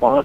5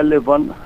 LA1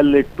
LA2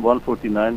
149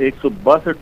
162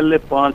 LA5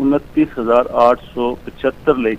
29,875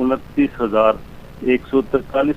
29,143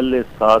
LA7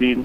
3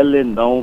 LA9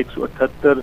178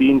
3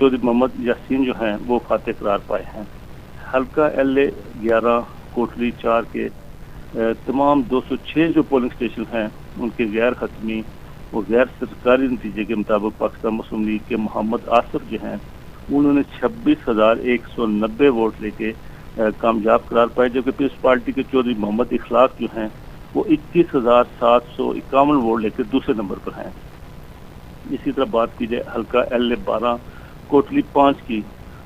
Chaudhry محمد یاسین جو ہیں وہ فاتح قرار پائے ہیں۔ حلقہ LA 11 کوٹلی 4 کے تمام 206 جو پولنگ اسٹیشن ہیں ان کے غیر حتمی اور غیر سرکاری نتیجے کے مطابق پاکستان مسلم لیگ کے محمد آصف جو ہیں انہوں نے 26,190 ووٹ لے کے کامیاب قرار پائے، جبکہ پیپلز پارٹی کے چودھری محمد اخلاق جو ہیں وہ 21,751 ووٹ لے کے دوسرے نمبر پر ہیں۔ اسی طرح بات کی جائے حلقہ LA 12 کوٹلی 5 کی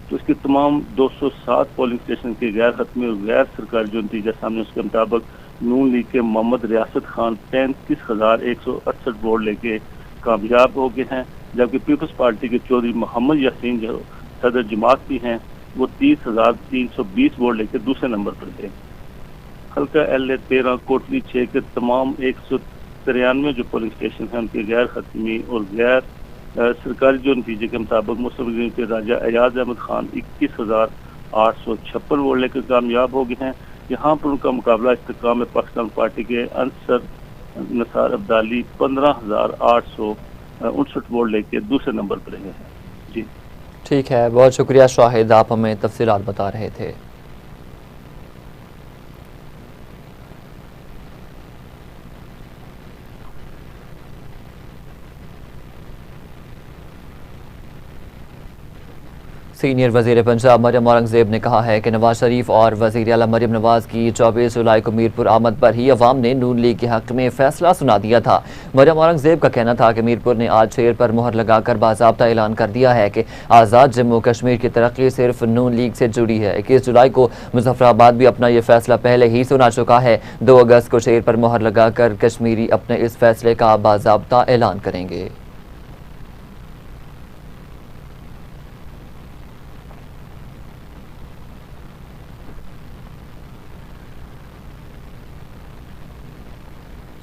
تو اس کے تمام 207 پولنگ اسٹیشن کے غیر حتمی اور غیر سرکاری جو نتیجہ سامنے اس کے مطابق نون لیگ کے محمد ریاست خان 35,168 ووٹ لے کے کامیاب ہو گئے ہیں، جبکہ پیپلز پارٹی کے چودھری محمد یاسین جو صدر جماعت بھی ہیں وہ 30,320 ووٹ لے کے دوسرے نمبر پر گئے۔ حلقہ LA 13 کوٹلی 6 کے تمام 193 جو پولنگ اسٹیشن ہیں ان کے غیر حتمی اور غیر سرکاری جو نتیجے کے مطابق مسلم لیگ کے راجہ ایاز احمد خان 21,856 ووٹ لے کر کامیاب ہو گئے ہیں۔ یہاں پر ان کا مقابلہ استحکام پاکستان پارٹی کے انصر نثار عبدالی 15,859 ووٹ لے کے دوسرے نمبر پر رہے ہیں۔ جی ٹھیک ہے، بہت شکریہ شاہد، آپ ہمیں تفصیلات بتا رہے تھے۔ سینئر وزیر پنجاب مریم اورنگزیب نے کہا ہے کہ نواز شریف اور وزیر اعلیٰ مریم نواز کی 24 جولائی کو میرپور آمد پر ہی عوام نے نون لیگ کے حق میں فیصلہ سنا دیا تھا۔ مریم اورنگزیب کا کہنا تھا کہ میرپور نے آج شیر پر مہر لگا کر باضابطہ اعلان کر دیا ہے کہ آزاد جموں کشمیر کی ترقی صرف نون لیگ سے جڑی ہے۔ 21 جولائی کو مظفر آباد بھی اپنا یہ فیصلہ پہلے ہی سنا چکا ہے۔ 2 اگست کو شیر پر مہر لگا کر کشمیری اپنے اس فیصلے کا باضابطہ اعلان کریں گے۔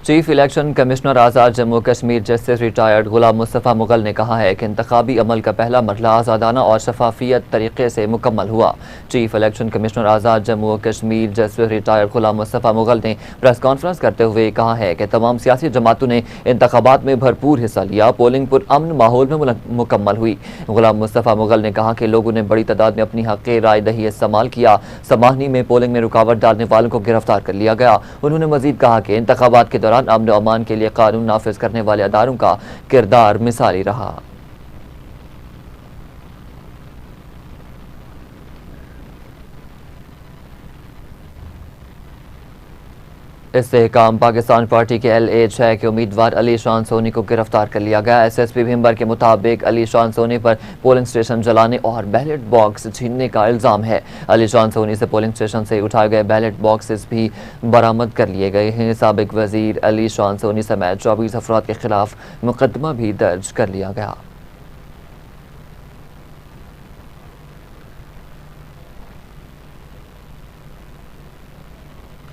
چیف الیکشن کمشنر آزاد جموں کشمیر جسٹس ریٹائرڈ غلام مصطفیٰ مغل نے کہا ہے کہ انتخابی عمل کا پہلا مرحلہ آزادانہ اور شفافیت طریقے سے مکمل ہوا۔ چیف الیکشن کمشنر آزاد جموں کشمیر جسٹس ریٹائرڈ غلام مصطفیٰ مغل نے پریس کانفرنس کرتے ہوئے کہا ہے کہ تمام سیاسی جماعتوں نے انتخابات میں بھرپور حصہ لیا، پولنگ پر امن ماحول میں مکمل ہوئی۔ غلام مصطفیٰ مغل نے کہا کہ لوگوں نے بڑی تعداد میں اپنی حق رائے دہی استعمال کیا، سماہنی میں پولنگ میں رکاوٹ ڈالنے والوں کو گرفتار کر لیا گیا۔ انہوں نے مزید کہا کہ انتخابات کے دوران امن و امان کے لیے قانون نافذ کرنے والے اداروں کا کردار مثالی رہا۔ استحکام پاکستان پارٹی کے LA 6 کے امیدوار علی شان سونی کو گرفتار کر لیا گیا۔ SSP بھمبر کے مطابق علی شان سونی پر پولنگ اسٹیشن جلانے اور بیلٹ باکس چھیننے کا الزام ہے۔ علی شان سونی سے پولنگ اسٹیشن سے اٹھائے گئے بیلٹ باکسز بھی برآمد کر لیے گئے ہیں۔ سابق وزیر علی شان سونی سمیت 24 افراد کے خلاف مقدمہ بھی درج کر لیا گیا۔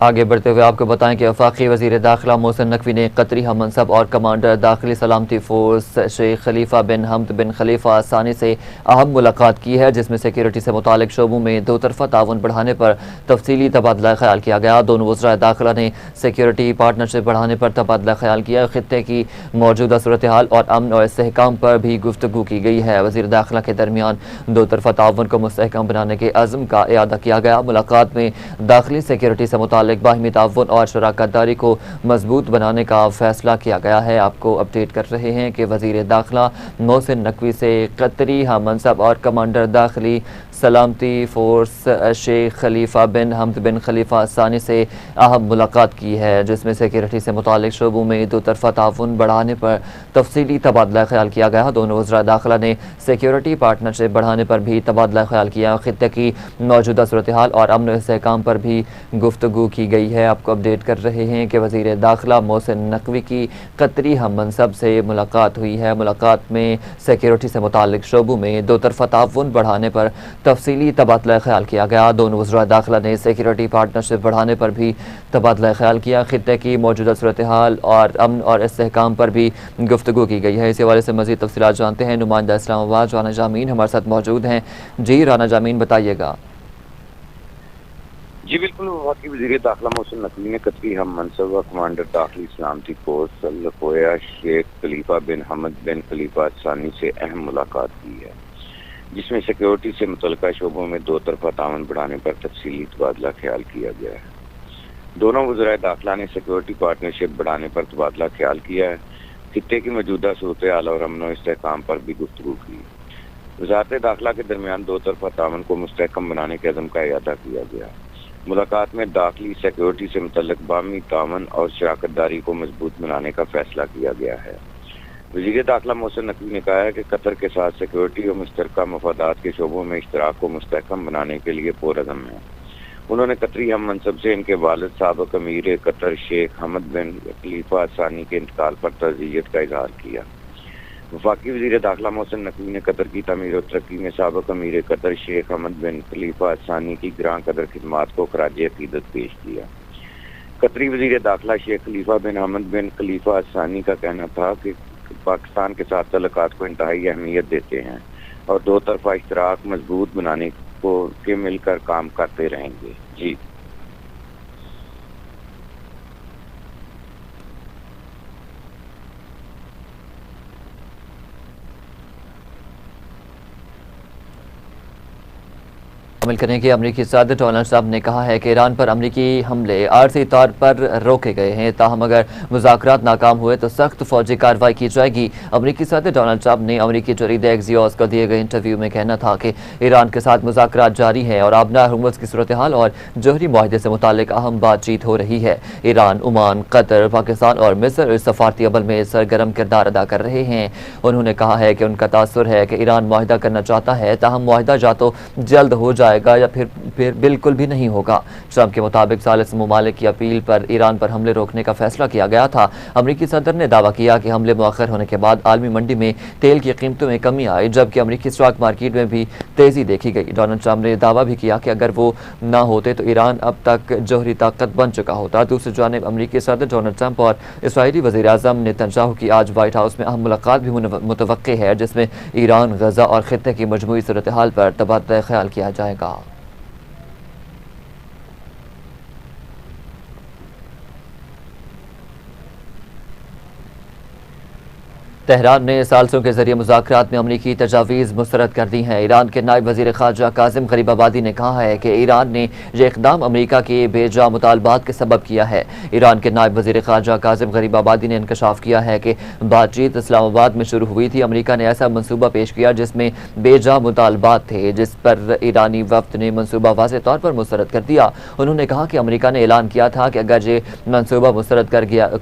آگے بڑھتے ہوئے آپ کو بتائیں کہ وفاقی وزیر داخلہ محسن نقوی نے قطری ہم منصب اور کمانڈر داخلی سلامتی فورس شیخ خلیفہ بن حمد بن خلیفہ ثانی سے اہم ملاقات کی ہے، جس میں سیکیورٹی سے متعلق شعبوں میں دو طرفہ تعاون بڑھانے پر تفصیلی تبادلہ خیال کیا گیا۔ دونوں وزراء داخلہ نے سیکیورٹی پارٹنرشپ بڑھانے پر تبادلہ خیال کیا۔ خطے کی موجودہ صورتحال اور امن اور استحکام پر بھی گفتگو کی گئی ہے۔ وزیر داخلہ کے درمیان دو طرفہ تعاون کو مستحکم بنانے کے عزم کا اعادہ کیا گیا۔ ملاقات میں داخلی سیکیورٹی سے متعلق باہمی تعاون اور شراکت داری کو مضبوط بنانے کا فیصلہ کیا گیا ہے۔ آپ کو اپڈیٹ کر رہے ہیں کہ وزیر داخلہ محسن نقوی سے قطری ہم منصب اور کمانڈر داخلی سلامتی فورس شیخ خلیفہ بن حمد بن خلیفہ ثانی سے اہم ملاقات کی ہے، جس میں سیکیورٹی سے متعلق شعبوں میں دو طرفہ تعاون بڑھانے پر تفصیلی تبادلہ خیال کیا گیا۔ دونوں وزراء داخلہ نے سیکیورٹی پارٹنرشپ بڑھانے پر بھی تبادلہ خیال کیا۔ خطے کی موجودہ صورتحال اور امن و استحکام پر بھی گفتگو کی گئی ہے۔ آپ کو اپڈیٹ کر رہے ہیں کہ وزیر داخلہ محسن نقوی کی قطری ہم منصب سے ملاقات ہوئی ہے۔ ملاقات میں سیکیورٹی سے متعلق شعبوں میں دو طرفہ تعاون بڑھانے پر تفصیلی تبادلہ خیال کیا گیا۔ دونوں وزراء داخلہ نے سیکیورٹی پارٹنرشپ بڑھانے پر بھی تبادلہ خیال کیا۔ خطے کی موجودہ صورتحال اور امن اور استحکام پر بھی گفتگو کی گئی ہے۔ اس حوالے سے مزید تفصیلات جانتے ہیں نمائندہ اسلام آباد رانا جامین ہمارے ساتھ موجود ہیں۔ جی رانا جامین بتائیے گا۔ جی بالکل، وفاقی وزیر داخلہ محسن نقوی نے قطری ہم منصب و کمانڈر داخلی سلامتی فورس القویہ شیخ خلیفہ بن حمد بن خلیفہ ثانی سے اہم ملاقات کی ہے۔ جس میں سیکیورٹی سے متعلقہ شعبوں میں دو طرفہ تعاون بڑھانے پر تفصیلی تبادلہ خیال کیا گیا ہے۔ دونوں وزرائے داخلہ نے سیکیورٹی پارٹنرشپ بڑھانے پر تبادلہ خیال کیا ہے۔ خطے کی موجودہ صورتحال اور امن و استحکام پر بھی گفتگو کی۔ وزارت داخلہ کے درمیان دو طرفہ تعاون کو مستحکم بنانے کے عزم کا اعادہ کیا گیا۔ ملاقات میں داخلی سیکیورٹی سے متعلق باہمی تعاون اور شراکت داری کو مضبوط بنانے کا فیصلہ کیا گیا ہے۔ وزیر داخلہ محسن نقوی نے کہا ہے کہ قطر کے ساتھ سیکیورٹی اور مشترکہ مفادات کے شعبوں میں اشتراک کو مستحکم بنانے کے لیے پرعزم ہے۔ انہوں نے قطری ہم منصب سے ان کے والد سابق امیر قطر شیخ حمد بن خلیفہ ثانی کے انتقال پر تعزیت کا اظہار کیا۔ وفاقی وزیر داخلہ محسن نقوی نے قطر کی تعمیر و ترقی میں سابق امیر قطر شیخ حمد بن خلیفہ ثانی کی گراں قدر خدمات کو خراج عقیدت پیش کیا۔ قطری وزیر داخلہ شیخ خلیفہ بن حمد بن خلیفہ ثانی کا کہنا تھا کہ پاکستان کے ساتھ تعلقات کو انتہائی اہمیت دیتے ہیں اور دو طرفہ اشتراک مضبوط بنانے کو کے مل کر کام کرتے رہیں گے۔ جی شامل کریں کہ امریکی صدر ڈونلڈ ٹرمپ نے کہا ہے کہ ایران پر امریکی حملے عارضی طور پر روکے گئے ہیں، تاہم اگر مذاکرات ناکام ہوئے تو سخت فوجی کارروائی کی جائے گی۔ امریکی صدر ڈونلڈ ٹرمپ نے امریکی جریدہ ایکزیوس کو دیے گئے انٹرویو میں کہنا تھا کہ ایران کے ساتھ مذاکرات جاری ہیں اور آبنائے ہرمز کی صورتحال اور جوہری معاہدے سے متعلق اہم بات چیت ہو رہی ہے۔ ایران، عمان، قطر، پاکستان اور مصر اس سفارتی عمل میں سرگرم کردار ادا کر رہے ہیں۔ انہوں نے کہا ہے کہ ان کا تاثر ہے کہ ایران معاہدہ کرنا چاہتا ہے، تاہم معاہدہ یا تو جلد ہو جائے گا یا پھر بالکل بھی نہیں ہوگا۔ ٹرمپ کے مطابق ثالث ممالک کی اپیل پر ایران پر حملے روکنے کا فیصلہ کیا گیا تھا۔ امریکی صدر نے دعویٰ کیا کہ حملے مؤخر ہونے کے بعد عالمی منڈی میں تیل کی قیمتوں میں کمی آئی، جبکہ امریکی اسٹاک مارکیٹ میں بھی تیزی دیکھی گئی۔ ڈونلڈ ٹرمپ نے دعویٰ بھی کیا کہ اگر وہ نہ ہوتے تو ایران اب تک جوہری طاقت بن چکا ہوتا۔ دوسری جانب امریکی صدر ڈونلڈ ٹرمپ اور اسرائیلی وزیر اعظم نیتن یاہو کی آج وائٹ ہاؤس میں اہم ملاقات بھی متوقع ہے، جس میں ایران، غزہ اور خطے کی مجموعی صورتحال پر تبادلہ خیال کیا جائے گا۔ تہران نے ثالثوں کے ذریعے مذاکرات میں امریکی تجاویز مسترد کر دی ہیں۔ ایران کے نائب وزیر خارجہ کاظم غریب آبادی نے کہا ہے کہ ایران نے یہ اقدام امریکہ کے بے جا مطالبات کے سبب کیا ہے۔ ایران کے نائب وزیر خارجہ کاظم غریب آبادی نے انکشاف کیا ہے کہ بات چیت اسلام آباد میں شروع ہوئی تھی۔ امریکہ نے ایسا منصوبہ پیش کیا جس میں بے جا مطالبات تھے، جس پر ایرانی وفد نے منصوبہ واضح طور پر مسترد کر دیا۔ انہوں نے کہا کہ امریکہ نے اعلان کیا تھا کہ اگر یہ منصوبہ مسترد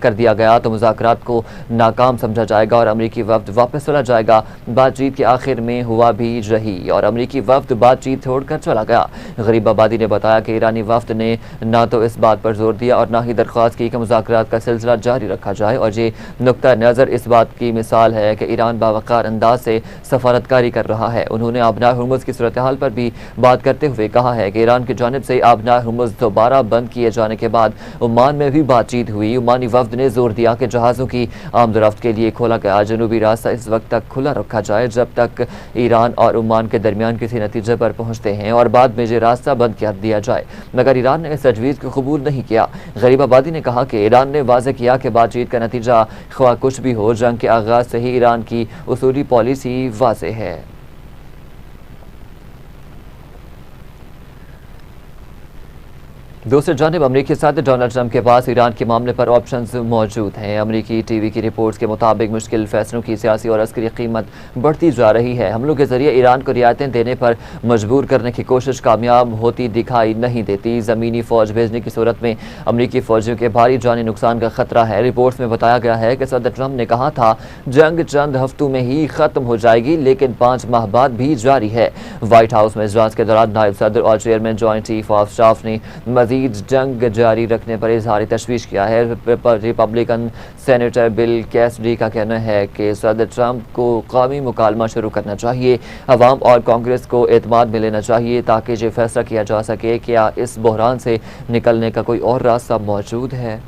کر دیا گیا تو مذاکرات کو ناکام سمجھا جائے گا اور امریکی وفد واپس چلا جائے گا۔ بات چیت کے آخر میں ہوا بھی رہی اور امریکی وفد بات چیت چھوڑ کر چلا گیا۔ غریب آبادی نے بتایا کہ ایرانی وفد نے نہ تو اس بات پر زور دیا اور نہ ہی درخواست کی کہ مذاکرات کا سلسلہ جاری رکھا جائے، اور یہ نقطہ نظر اس بات کی مثال ہے کہ ایران باوقار انداز سے سفارتکاری کر رہا ہے۔ انہوں نے آبنائے ہرمز کی صورتحال پر بھی بات کرتے ہوئے کہا ہے کہ ایران کی جانب سے آبنائے ہرمز دوبارہ بند کیے جانے کے بعد عمان میں بھی بات چیت ہوئی۔ عمانی وفد نے زور دیا کہ جہازوں کی آمد و رفت کے لیے کھولا گیا جنوبی راستہ اس وقت تک کھلا رکھا جائے جب تک ایران اور عمان کے درمیان کسی نتیجے پر پہنچتے ہیں اور بعد میں یہ راستہ بند کر دیا جائے، مگر ایران نے اس تجویز کو قبول نہیں کیا۔ غریب آبادی نے کہا کہ ایران نے واضح کیا کہ بات چیت کا نتیجہ خواہ کچھ بھی ہو، جنگ کے آغاز سے ہی ایران کی اصولی پالیسی واضح ہے۔ دوسری جانب امریکی صدر ڈونلڈ ٹرمپ کے پاس ایران کے معاملے پر آپشنز موجود ہیں۔ امریکی ٹی وی کی رپورٹس کے مطابق مشکل فیصلوں کی سیاسی اور عسکری قیمت بڑھتی جا رہی ہے۔ حملوں کے ذریعے ایران کو رعایتیں دینے پر مجبور کرنے کی کوشش کامیاب ہوتی دکھائی نہیں دیتی۔ زمینی فوج بھیجنے کی صورت میں امریکی فوجیوں کے بھاری جانی نقصان کا خطرہ ہے۔ رپورٹس میں بتایا گیا ہے کہ صدر ٹرمپ نے کہا تھا جنگ چند ہفتوں میں ہی ختم ہو جائے گی، لیکن 5 ماہ بعد بھی جاری ہے۔ وائٹ ہاؤس میں اجلاس کے دوران نائب صدر اور chairman joint chief of staff نے مزید جنگ جاری رکھنے پر اظہار تشویش کیا ہے۔ ریپبلکن سینیٹر بل کیسڈی کا کہنا ہے کہ صدر ٹرمپ کو قومی مکالمہ شروع کرنا چاہیے، عوام اور کانگریس کو اعتماد میں لینا چاہیے تاکہ یہ فیصلہ کیا جا سکے کیا اس بحران سے نکلنے کا کوئی اور راستہ موجود ہے۔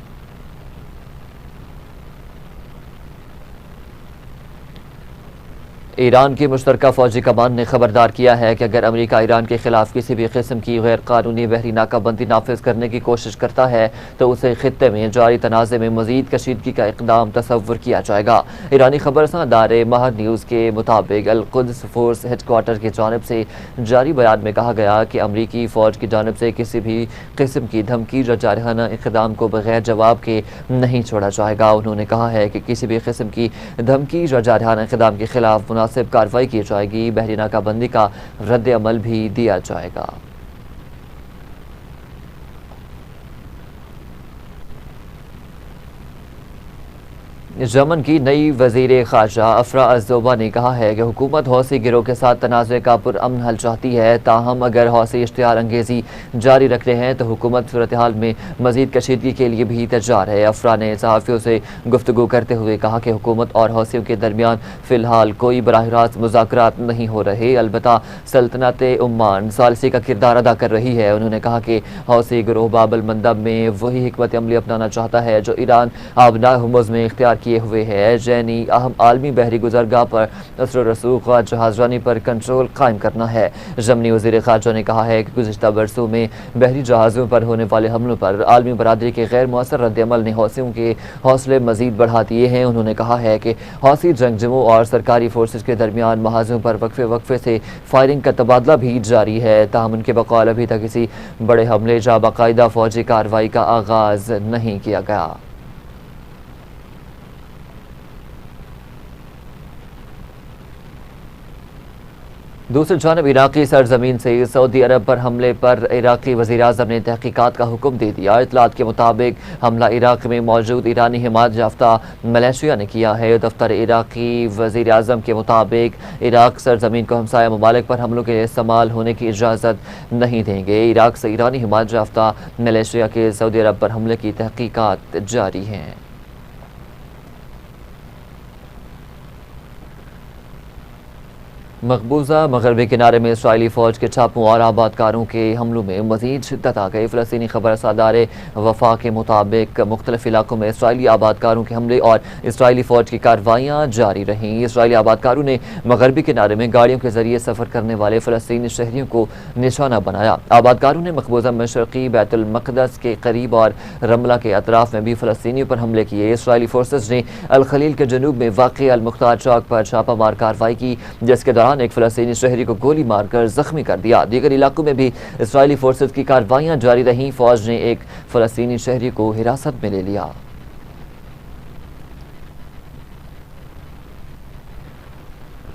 ایران کی مشترکہ فوجی کمان نے خبردار کیا ہے کہ اگر امریکہ ایران کے خلاف کسی بھی قسم کی غیر قانونی بحری ناکہ بندی نافذ کرنے کی کوشش کرتا ہے تو اسے خطے میں جاری تنازع میں مزید کشیدگی کا اقدام تصور کیا جائے گا۔ ایرانی خبررساں ادارے مہر نیوز کے مطابق القدس فورس ہیڈ کوارٹر کی جانب سے جاری بیان میں کہا گیا کہ امریکی فوج کی جانب سے کسی بھی قسم کی دھمکی یا جارحانہ اقدام کو بغیر جواب کے نہیں چھوڑا جائے گا۔ انہوں نے کہا ہے کہ کسی بھی قسم کی دھمکی یا جارحانہ اقدام کے خلاف مناسب کارروائی کی جائے گی، بحری ناکہ بندی کا رد عمل بھی دیا جائے گا۔ یمن کی نئی وزیر خارجہ افرا الزوبہ نے کہا ہے کہ حکومت حوثی گروہ کے ساتھ تنازع کا پرامن حل چاہتی ہے، تاہم اگر حوثی اشتعال انگیزی جاری رکھتے ہیں تو حکومت صورتحال میں مزید کشیدگی کے لیے بھی تیار ہے۔ افرا نے صحافیوں سے گفتگو کرتے ہوئے کہا کہ حکومت اور حوثیوں کے درمیان فی الحال کوئی براہ راست مذاکرات نہیں ہو رہے، البتہ سلطنت عمان ثالثی کا کردار ادا کر رہی ہے۔ انہوں نے کہا کہ حوثی گروہ باب المندب میں وہی حکمت عملی اپنانا چاہتا ہے جو ایران آبناء حمص میں اختیار کیے ہوئے ہے، یعنی اہم عالمی بحری گزرگاہ پر اثر و رسوخ و جہازرانی پر کنٹرول قائم کرنا ہے۔ یمنی وزیر خارجہ نے کہا ہے کہ گزشتہ برسوں میں بحری جہازوں پر ہونے والے حملوں پر عالمی برادری کے غیر مؤثر رد عمل نے حوثیوں کے حوصلے مزید بڑھا دیے ہیں۔ انہوں نے کہا ہے کہ حوثی جنگجوؤں اور سرکاری فورسز کے درمیان محاذوں پر وقفے سے فائرنگ کا تبادلہ بھی جاری ہے، تاہم ان کے بقول ابھی تک کسی بڑے حملے یا باقاعدہ فوجی کارروائی کا آغاز نہیں کیا گیا۔ دوسری جانب عراقی سرزمین سے سعودی عرب پر حملے پر عراقی وزیراعظم نے تحقیقات کا حکم دے دیا۔ اطلاعات کے مطابق حملہ عراق میں موجود ایرانی حمایت یافتہ ملیشیا نے کیا ہے۔ دفتر عراقی وزیراعظم کے مطابق عراق سرزمین کو ہمسایہ ممالک پر حملوں کے لیے استعمال ہونے کی اجازت نہیں دیں گے۔ عراق سے ایرانی حمایت یافتہ ملیشیا کے سعودی عرب پر حملے کی تحقیقات جاری ہیں۔ مقبوضہ مغربی کنارے میں اسرائیلی فوج کے چھاپوں اور آبادکاروں کے حملوں میں مزید شدت آ گئی۔ فلسطینی خبررساں ادارے وفا کے مطابق مختلف علاقوں میں اسرائیلی آبادکاروں کے حملے اور اسرائیلی فوج کی کارروائیاں جاری رہیں۔ اسرائیلی آبادکاروں نے مغربی کنارے میں گاڑیوں کے ذریعے سفر کرنے والے فلسطینی شہریوں کو نشانہ بنایا۔ آبادکاروں نے مقبوضہ مشرقی بیت المقدس کے قریب اور رملہ کے اطراف میں بھی فلسطینیوں پر حملے کیے۔ اسرائیلی فورسز نے الخلیل کے جنوب میں واقع المختار چوک پر چھاپہ مار کارروائی کی، جس کے دوران ایک فلسطینی شہری کو گولی مار کر زخمی کر دیا۔ دیگر علاقوں میں بھی اسرائیلی فورسز کی کارروائیاں جاری رہیں۔ فوج نے ایک فلسطینی شہری کو حراست میں لے لیا۔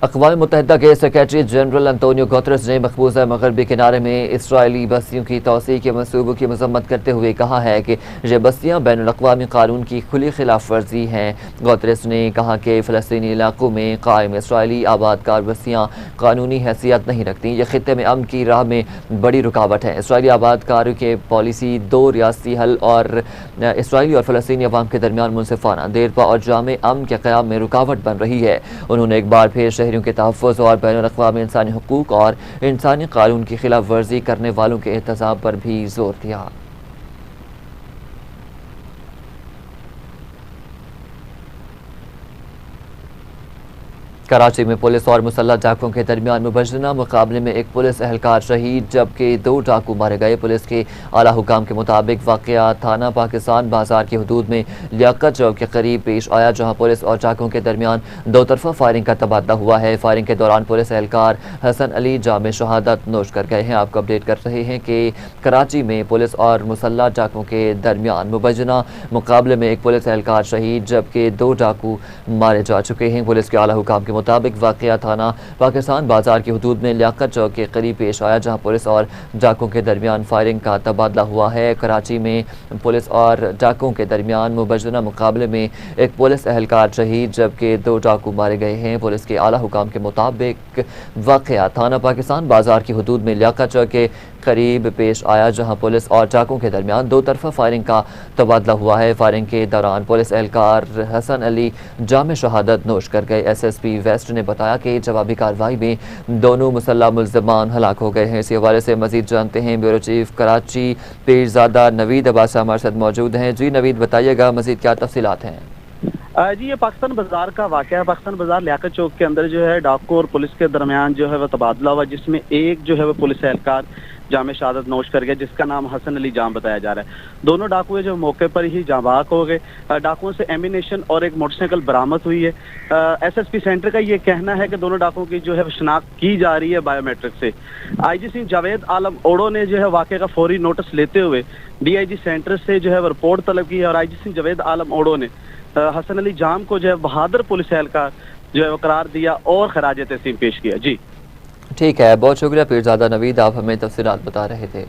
اقوام متحدہ کے سیکریٹری جنرل انطونیو گوتریس نے مقبوضہ مغربی کنارے میں اسرائیلی بستیوں کی توسیع کے منصوبوں کی مذمت کرتے ہوئے کہا ہے کہ یہ بستیاں بین الاقوامی قانون کی کھلی خلاف ورزی ہیں۔ گوتریس نے کہا کہ فلسطینی علاقوں میں قائم اسرائیلی آبادکار بستیاں قانونی حیثیت نہیں رکھتیں، یہ خطے میں امن کی راہ میں بڑی رکاوٹ ہے۔ اسرائیلی آبادکاروں کے پالیسی دو ریاستی حل اور اسرائیلی اور فلسطینی عوام کے درمیان منصفانہ، دیرپا اور جامع امن کے قیام میں رکاوٹ بن رہی ہے۔ انہوں نے ایک بار پھر شہریوں کے تحفظ اور بین الاقوامی انسانی حقوق اور انسانی قانون کی خلاف ورزی کرنے والوں کے احتساب پر بھی زور دیا۔ کراچی میں پولیس اور مسلح ڈاکوؤں کے درمیان مبینہ مقابلے میں ایک پولیس اہلکار شہید جبکہ 2 ڈاکو مارے گئے۔ پولیس کے اعلیٰ حکام کے مطابق واقعہ تھانہ پاکستان بازار کی حدود میں لیاقت چوک کے قریب پیش آیا، جہاں پولیس اور ڈاکوؤں کے درمیان 2 طرفہ فائرنگ کا تبادلہ ہوا ہے۔ فائرنگ کے دوران پولیس اہلکار حسن علی جام شہادت نوش کر گئے ہیں۔ آپ کو اپڈیٹ کر رہے ہیں کہ کراچی میں پولیس اور مسلح ڈاکوؤں کے درمیان مبینہ مقابلے میں ایک پولیس اہلکار شہید جبکہ 2 ڈاکو مارے جا چکے ہیں۔ پولیس کے اعلیٰ حکام کے مطابق واقعہ تھانہ پاکستان بازار کی حدود میں لیاقت چوک کے قریب پیش آیا، جہاں پولیس اور ڈاکوؤں کے درمیان فائرنگ کا تبادلہ ہوا ہے۔ کراچی میں پولیس اور ڈاکوؤں کے درمیان مبینہ مقابلے میں ایک پولیس اہلکار شہید جبکہ 2 ڈاکو مارے گئے ہیں۔ پولیس کے اعلیٰ حکام کے مطابق واقعہ تھانہ پاکستان بازار کی حدود میں لیاقت چوک کے قریب پیش آیا، جہاں پولیس اور ڈاکوؤں کے درمیان 2 طرفہ فائرنگ کا تبادلہ ہوا ہے۔ فائرنگ کے دوران پولیس اہلکار حسن علی جام شہادت نوش کر گئے۔ ایس ایس پی ویسٹ نے بتایا کہ جوابی کارروائی میں دونوں مسلح ملزمان ہلاک ہو گئے ہیں۔ اسی حوالے سے مزید جانتے ہیں بیورو چیف کراچی پیرزادہ نوید عباس ہمارے ساتھ موجود ہیں۔ جی نوید، بتائیے گا مزید کیا تفصیلات ہیں؟ جی یہ پاکستان بازار کا واقعہ ہے. پاکستان بازار لیاقت چوک کے اندر جو ہے ڈاکو اور پولیس کے درمیان جو ہے وہ تبادلہ ہوا، جس میں ایک جو ہے وہ پولیس اہلکار جام شہادت نوش کر گیا، جس کا نام حسن علی جام بتایا جا رہا ہے. دونوں ڈاکوئے جو موقع پر ہی جاں بحق ہو گئے. ڈاکوؤں سے ایمینیشن اور ایک موٹر سائیکل برآمد ہوئی ہے. ایس ایس پی سینٹر کا یہ کہنا ہے کہ دونوں ڈاکوؤں کی جو ہے شناخت کی جا رہی ہے بایو میٹرک سے. آئی جی سنگھ جاوید عالم اوڑو نے جو ہے واقعے کا فوری نوٹس لیتے ہوئے ڈی آئی جی سینٹر سے جو ہے وہ رپورٹ طلب کی ہے، اور آئی جی سنگھ جاوید عالم اوڑو نے حسن علی جام کو جو ہے بہادر پولیس اہلکار جو ہے وہ قرار دیا اور خراج تحسین پیش کیا. جی ٹھیک ہے، بہت شکریہ پیرزادہ نوید، آپ ہمیں تفصیلات بتا رہے تھے.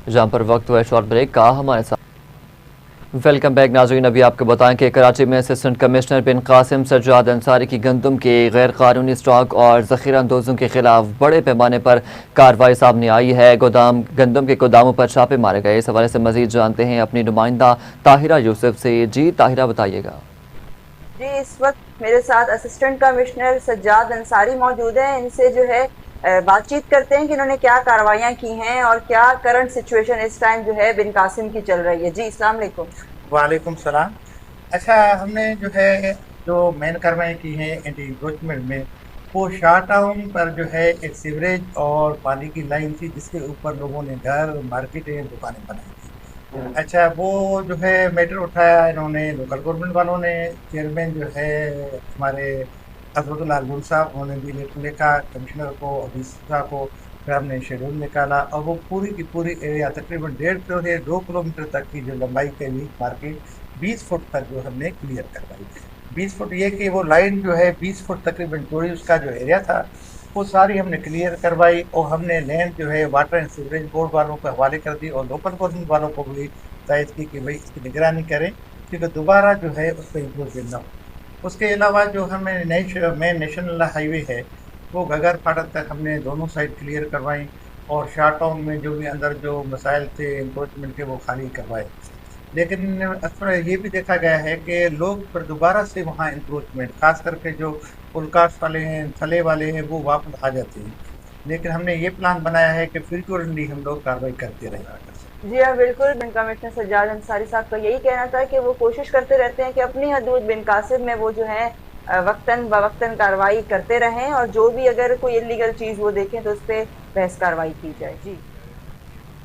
جہاں پر وقت ہوا ہے شارٹ بریک کا، ہمارے ساتھ ویلکم بیک ناظرین. ابھی آپ کو بتائیں کہ کراچی میں اسسٹنٹ کمشنر بن قاسم سجاد انصاری کی گندم کے غیر قانونی اسٹاک اور ذخیرہ اندوزوں کے خلاف بڑے پیمانے پر کارروائی سامنے آئی ہے. گندم کے گوداموں پر چھاپے مارے گئے. اس حوالے سے مزید جانتے ہیں اپنی نمائندہ طاہرہ یوسف سے. جی طاہرہ، بتائیے گا. جی اس وقت میرے ساتھ اسسٹنٹ کمشنر سجاد انصاری موجود ہیں. ان سے جو ہے بات چیت کرتے ہیں کہ انہوں نے کیا کارروائیاں کی ہیں اور کیا کرنٹ سچویشن اس ٹائم جو ہے بن قاسم کی چل رہی ہے. جی السلام علیکم. وعلیکم السلام. اچھا، ہم نے جو مین کارروائیاں کی ہیں اینٹی انکروچمنٹ میں، وہ شاہ ٹاؤن پر جو ہے ایک سیوریج اور پانی کی لائن تھی جس کے اوپر لوگوں نے گھر، مارکیٹیں، دکانیں بنائی تھی. اچھا، وہ جو ہے میٹر اٹھایا انہوں نے، لوکل گورنمنٹ والوں نے. چیئرمین جو ہے ہمارے حضرت اللہ گل صاحب، انہوں نے بھی لیٹر لکھا کمشنر کو، عزیز صاحب کو. پھر ہم نے شیڈول نکالا اور وہ پوری کی پوری ایریا تقریباً 1.5 کلومیٹر تک کی جو لمبائی کے لیے مارکیٹ 20 فٹ تک جو ہم نے کلیئر کروائی. 20 فٹ یہ کہ وہ لائن جو ہے 20 فٹ تقریباً چوڑی اس کا جو ایریا تھا وہ ساری ہم نے کلیئر کروائی. اور ہم نے لینڈ جو ہے واٹر اینڈ سیوریج بورڈ والوں کو حوالے کر دی اور لوکل گورنمنٹ والوں کو بھی ہدایت کی کہ بھائی اس کی نگرانی کریں کیونکہ دوبارہ جو ہے اس پہ امپروومنٹ نہ ہو. اس کے علاوہ جو ہمیں مین نیشنل ہائی وے ہے وہ گگر پھاٹک تک ہم نے دونوں سائڈ کلیئر کروائیں اور شاہ ٹاؤن میں جو بھی اندر جو مسائل تھے انکروچمنٹ کے وہ خالی کروائے. لیکن یہ بھی دیکھا گیا ہے کہ لوگ پھر دوبارہ سے وہاں انکروچمنٹ، خاص کر کے جو پلکاس والے ہیں، تھلے والے ہیں، وہ واپس آ جاتے ہیں. لیکن ہم نے یہ پلان بنایا ہے کہ فریکوینٹلی ہم لوگ کارروائی کرتے رہیں. جی ہاں بالکل، بن کمشنر سجاد انصاری صاحب کا یہی کہنا تھا کہ وہ کوشش کرتے رہتے ہیں کہ اپنی حدود بن قاسم میں وہ جو ہے وقتاً بوقتاً کارروائی کرتے رہیں اور جو بھی اگر کوئی انلیگل چیز وہ دیکھیں تو اس پہ بحث کارروائی کی جائے. جی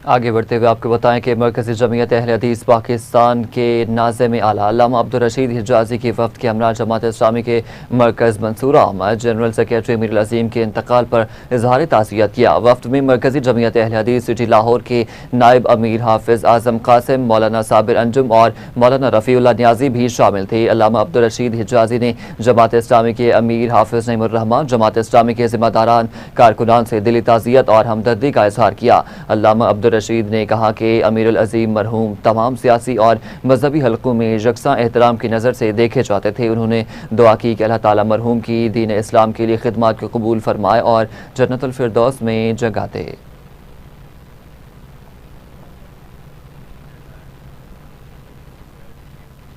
آگے بڑھتے ہوئے آپ کو بتائیں کہ مرکزی جمعیت اہل حدیث پاکستان کے ناظم اعلیٰ علامہ عبدالرشید حجازی کی وفد کے ہمراہ جماعت اسلامی کے مرکز منصورہ احمد جنرل سیکریٹری امیر العظیم کے انتقال پر اظہار تعزیت کیا. وفد میں مرکزی جمعیت اہل حدیث سٹی لاہور کے نائب امیر حافظ اعظم قاسم، مولانا صابر انجم اور مولانا رفیع اللہ نیازی بھی شامل تھے. علامہ عبدالرشید حجازی نے جماعت اسلامی کے امیر حافظ نعیم الرحمان، جماعت اسلامی کے ذمہ داران کارکنان سے دلی تعزیت اور ہمدردی کا اظہار کیا. علامہ عبدالرشید نے کہا کہ امیر العظیم مرحوم تمام سیاسی اور مذہبی حلقوں میں یکساں احترام کی نظر سے دیکھے جاتے تھے. انہوں نے دعا کی کہ اللہ تعالیٰ مرحوم کی دین اسلام کے لیے خدمات کو قبول فرمائے اور جنت الفردوس میں جگہ دے.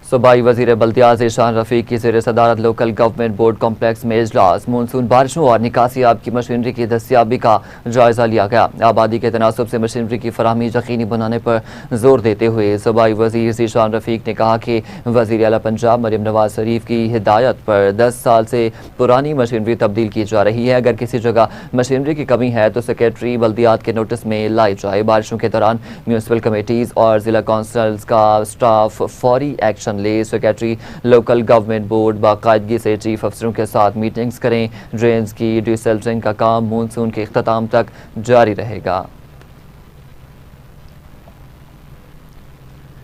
صوبائی وزیر بلدیات ذیشان رفیق کی زیر صدارت لوکل گورنمنٹ بورڈ کمپلیکس میں اجلاس. مونسون بارشوں اور نکاسی آب کی مشینری کی دستیابی کا جائزہ لیا گیا. آبادی کے تناسب سے مشینری کی فراہمی یقینی بنانے پر زور دیتے ہوئے صوبائی وزیر ذیشان رفیق نے کہا کہ وزیر اعلیٰ پنجاب مریم نواز شریف کی ہدایت پر 10 سال سے پرانی مشینری تبدیل کی جا رہی ہے. اگر کسی جگہ مشینری کی کمی ہے تو سیکریٹری بلدیات کے نوٹس میں لائی جائے. بارشوں کے دوران میونسپل کمیٹیز اور ضلع کونسلز کا سٹاف فوری ایکشن لے. سیکریٹری لوکل گورنمنٹ بورڈ باقاعدگی سے چیف افسروں کے ساتھ میٹنگز کریں. ڈرینز کی ڈی سیلٹرنگ کا کام مونسون کے اختتام تک جاری رہے گا.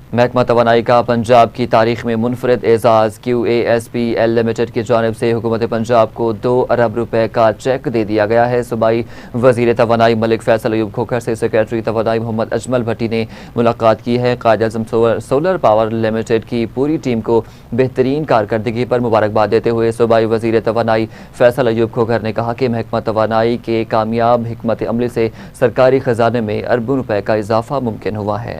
محکمہ توانائی کا پنجاب کی تاریخ میں منفرد اعزاز. QASPL لمیٹڈ کی جانب سے حکومت پنجاب کو 2 ارب روپے کا چیک دے دیا گیا ہے. صوبائی وزیر توانائی ملک فیصل ایوب کھوکھر سے سیکریٹری توانائی محمد اجمل بھٹی نے ملاقات کی ہے. Quaid Azam solar power limited کی پوری ٹیم کو بہترین کارکردگی پر مبارکباد دیتے ہوئے صوبائی وزیر توانائی فیصل ایوب کھوکھر نے کہا کہ محکمہ توانائی کے کامیاب حکمت عملی سے سرکاری خزانے میں اربوں روپے کا اضافہ ممکن ہوا ہے.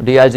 DIG